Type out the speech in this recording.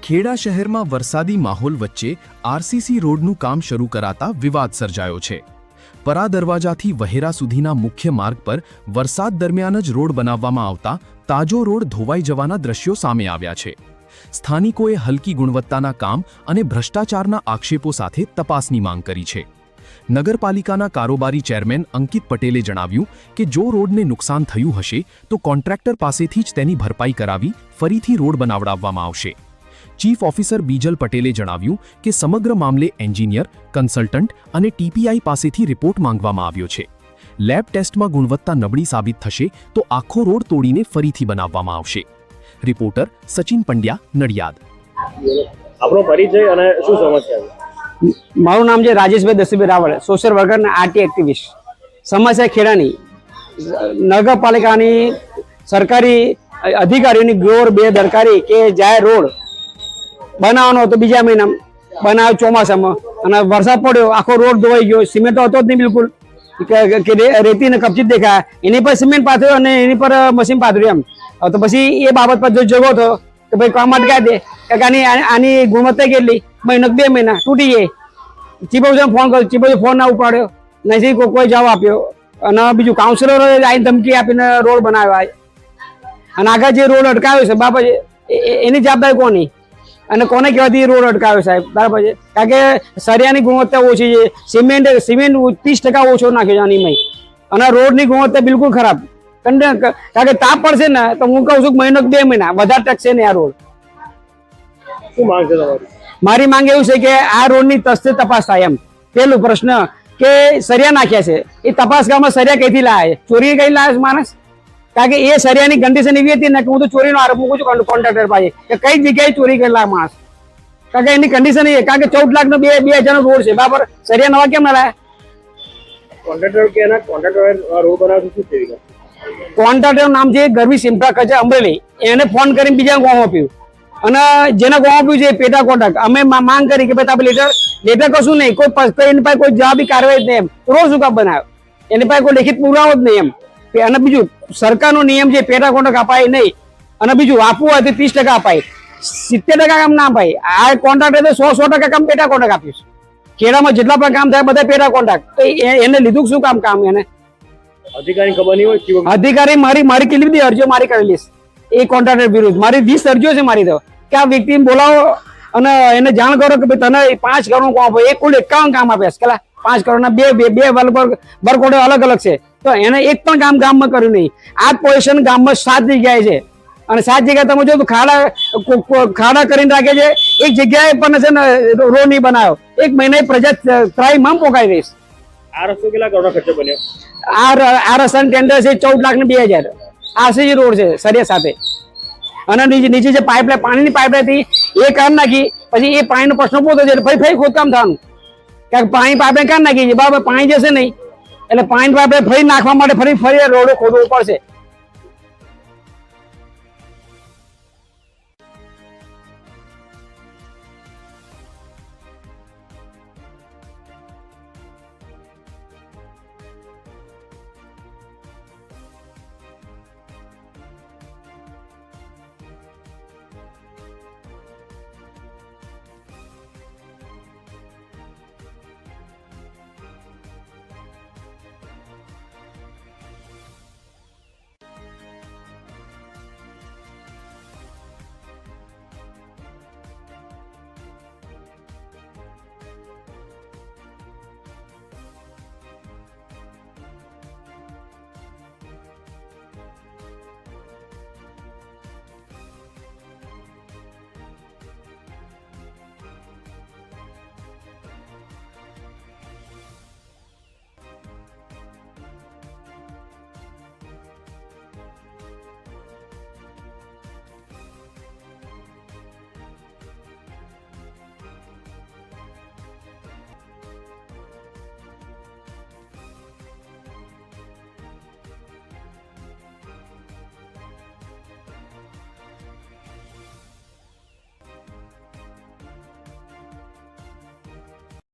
ખેડા શહેરમાં વરસાદી માહોલ વચ્ચે આરસીસી રોડનું કામ શરૂ કરાતા વિવાદ સર્જાયો છે। પરા દરવાજાથી વહેરા સુધીના મુખ્ય માર્ગ પર વરસાદ દરમિયાન જ રોડ બનાવવામાં આવતા તાજો રોડ ધોવાઈ જવાના દ્રશ્યો સામે આવ્યા છે। સ્થાનિકોએ હલકી ગુણવત્તાના કામ અને ભ્રષ્ટાચારના આક્ષેપો સાથે તપાસની માંગ કરી છે। નગરપાલિકાના કારોબારી ચેરમેન અંકિત પટેલે જણાવ્યું કે જો રોડને નુકસાન થયું હશે તો કોન્ટ્રાક્ટર પાસેથી જ તેની ભરપાઈ કરાવી ફરીથી રોડ બનાવવામાં આવશે। ચીફ ઓફિસર બીજલ પટેલે જણાવ્યું કે સમગ્ર મામલે એન્જિનિયર, કન્સલ્ટન્ટ અને ટીપીઆઈ પાસેથી રિપોર્ટ માંગવામાં આવ્યો છે। લેબ ટેસ્ટમાં ગુણવત્તા નબળી સાબિત થશે તો આખો રોડ તોડીને ફરીથી બનાવવામાં આવશે। રિપોર્ટર સચિન પંડ્યા, નડિયાદ। આપણો પરિચય અને શું સમસ્યા છે? મારું નામ છે રાજેશભાઈ દશરથભાઈ રાવળ, સોશિયલ વર્કર અને આરટી એક્ટિવિસ્ટ। સમસ્યા ખેડાની નગરપાલિકાની સરકારી અધિકારીઓની ગૌર બેદરકારી કે જાહેર રોડ બનાવવાનો હતો બીજા મહિનામાં બનાવ્યો ચોમાસામાં અને વરસાદ પડ્યો, આખો રોડ ધોવાઈ ગયો, સિમેન્ટ હતો જ નહીં બિલકુલ કે રેતીને કપચી દેખાય, એની પર સિમેન્ટ પાથર્યો અને એની પર મશીન પાથર્યું એમ। તો પછી એ બાબત પર જો જગો હતો કે ભાઈ કામ અટકાવી દે કે આની ગુણવત્તા કેટલી, મહિનો 2 મહિના તૂટી જાય। ચીફ ઓફિસર ફોન કર્યો, ચીફ ઓફિસર ફોન ના ઉપાડ્યો, નહીં કોઈ જવાબ આપ્યો અને બીજું કાઉન્સિલરો આવીને ધમકી આપીને રોડ બનાવ્યા અને આગળ જે રોડ અટકાવ્યો છે બાબા એની જવાબદારી કોની અને કોને કહેવાથી રોડ અટકાવ્યો સાહેબ? બરાબર છે, કારણ કે સરિયાની ગુણવત્તા ઓછી છે, સિમેન્ટ 30% ઓછો નાખ્યો છે આની અને રોડની ગુણવત્તા બિલકુલ ખરાબ। કારણ કે તાપ પડશે ને તો હું કહું છું કે મહિનો 2 મહિના વધારે ટકશે ને આ રોડ। શું માંગ છે તમારી? મારી માંગ એવું છે કે આ રોડની તસ્તે તપાસ થાય એમ। પેલું પ્રશ્ન કે સરિયા નાખ્યા છે, એ તપાસ ગામમાં સરિયા કઈથી લાયા છે? ચોરી કઈ લાયા છે માણસ? કારણ કે એ સરિયાની કન્ડિશન એવી હતી ને કે હું તો ચોરીનો આરોપ મૂકું છું કોન્ટ્રાક્ટર પાસે કે કઈ જગ્યાએ ચોરી કરેલા માણસ, કારણ કે એની કન્ડિશન એ કારણ કે 14 લાખનો 2000 નો રોડ છે બરાબર, સરિયા નવા કેમ ના લાયા? કોન્ટ્રાક્ટર કે એના કોન્ટ્રાક્ટર રોડ બનાવવાનું શું થયું? કોન્ટ્રાક્ટર નામ છે ગરવી સિમ્પ્રા અમરેલી, એને ફોન કરીને બીજા ગામ આપ્યું અને જેના ગામ આપ્યું છે પેટા કોન્ટ્રાક્ટ। અમે માંગ કરી કે ભાઈ આપણે લેટર કશું નહીં, એની પાસે કોઈ જવાબી કાર્યવાહી જ નહીં એમ। રોડ શું કામ બનાવ્યો? એની પાસે કોઈ લેખિત પુરાવો જ નહીં એમ। અને બીજું સરકારનો નિયમ છે પેટા કોન્ટ્રાક્ટ અપાય નહીં અને બીજું આપવું હોય તો 30% અપાય, 70% કામ ના અપાય। આ કોન્ટ્રાક્ટરે 100% કામ પેટા કોન્ટ્રાક્ટ આપ્યું છે। ખેડામાં જેટલા પણ કામ થાય બધા પેટા કોન્ટ્રાક્ટ, તો એને લીધું શું કામ એને? અધિકારી ખબર નહીં હોય? અધિકારી મારી કેટલી બધી અરજીઓ મારી કરેલી છે એ કોન્ટ્રાક્ટર વિરુદ્ધ, મારી 20 અરજીઓ છે મારી તો કે આ વ્યક્તિને બોલાવો અને એને જાણ કરો કે ભાઈ તને 5 કરોડ કામ આપે, કુલ 51 કામ આપ્યા છે, 5 કરોડના બે વર્ક ઓર્ડર અલગ અલગ છે, તો એને એક પણ કામ ગામમાં કર્યું નહીં। આ પોઝિશન ગામમાં 7 જગ્યાએ છે અને 7 જગ્યાએ તમે જો તો ખાડા કરીને રાખે છે, એક જગ્યાએ પણ છે ને રોડ નહીં બનાવ્યો। 1 મહિને પ્રજા ત્રાહીમામ પોકાઈ રહીશ। આ રસ્તો કેટલા કરોડનો ખર્ચો બન્યો? આ રસ્તાનું ટેન્ડર છે 14 લાખ ને 2000 આરસીસી રોડ છે સરિયા સાથે અને નીચે જે પાઇપલાઇન પાણીની પાઇપલાઇન હતી એ કામ નાખી, પછી એ પાણીનો પ્રશ્ન પોતો છે ફરી ખોદકામ થવાનું, કારણ કે પાણી પાઇપલાઇન કામ નાખી છે બરાબર, પાણી જશે નહીં એટલે પાણી પાઇપલાઇન ફરી નાખવા માટે ફરી રોડો ખોદવો પડશે।